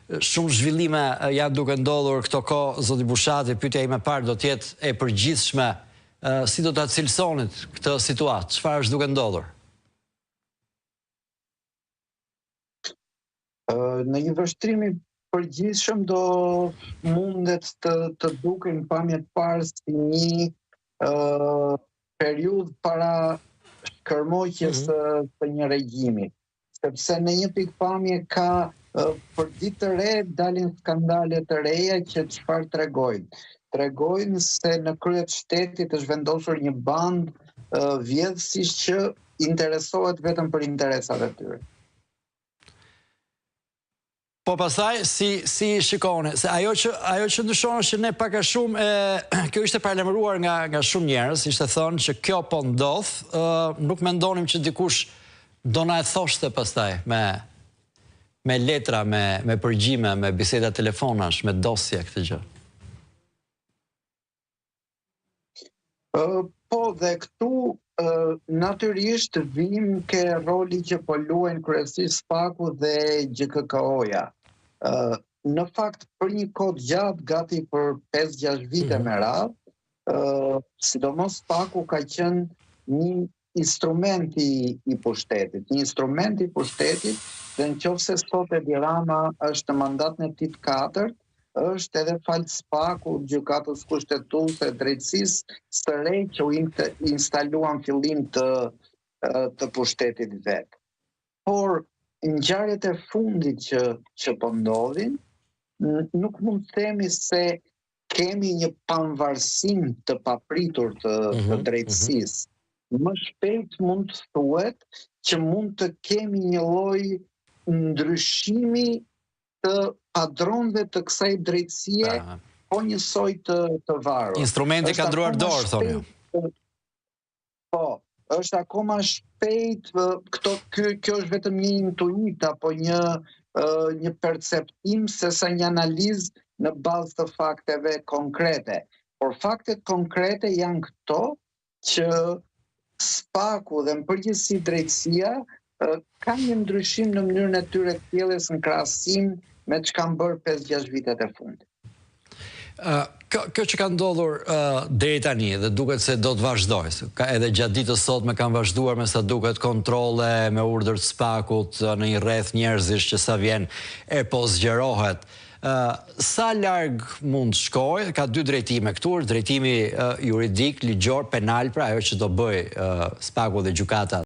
shumë zhvillime janë duke ndodhur këto kohë, zoti Bushati, pyetja ime parë do të jetë e përgjithshme. Si do ta cilësonit këtë situatë? Çfarë është duke ndodhur? Në një vështrim i përgjithshëm do mundet të duken pamjet parë si një periudhë para shkërmoqjes të një regjimi, sepse në një pikpamje ka për ditë të re dalin skandale të reja që çfarë tregojnë. Tregojnë se në krye të shtetit është vendosur një band vjedhësish që interesohet vetëm për interesat e tyre. Po pastaj si shikoni, se ajo që ndryshon është që ne pak a shumë kjo ishte paralajmëruar nga shumë njerëz, ishte thënë që kjo po ndodh, nuk mendonim që dikush do na e thoshte pastaj me letra, me përgjime, me biseda telefonash, me dosje këtë gjë. Po dhe këtu natyrisht vim ke roli që po luajnë kryesisht SPAK-u dhe GKK-ja. Në fakt për një kohë gjatë, gati për 5-6 vite me radhë, sidomos SPAK-u ka qenë një instrument i pushtetit, dhe nëse sot Edi Rama është në mandatin e tij të katërt, është edhe fal SPAK-u, gjykatës kushtetuese, drejtësisë së re që u instaluan fillim të pushtetit vet. Por ngjarjet e fundit që po ndodhin, nuk mund të themi se kemi një pavarësim të papritur të drejtësisë. Më shpejt mund të thuhet që mund të kemi një lloj ndryshimi të padronëve të kësaj drejtësie, po njësoj të varur. Instrumenti ka ndruar dorë, thonë ju. Po, është akoma shpejt, kjo është vetëm një intuit apo një perceptim sesa një analizë në bazë të fakteve konkrete. Por faktet konkrete janë këto që SPAK-u dhe në përgjithësi drejtësia ka një ndryshim në mënyrën e tyre të sjelljes në krahasim me çka kanë bërë 5-6 vitet e fundit. Kjo që ka ndodhur deri tani dhe duket se do të vazhdojë. Edhe gjatë ditës sotme kanë vazhduar me sa duket kontrolle me urdhër të SPAK-ut në një rreth njerëzish që sa vjen e po zgjerohet. Sa larg mund shkojë? Ka dy drejtime këtu, drejtimi juridik, ligjor, penal, pra ajo që do bëj SPAK-u dhe gjykata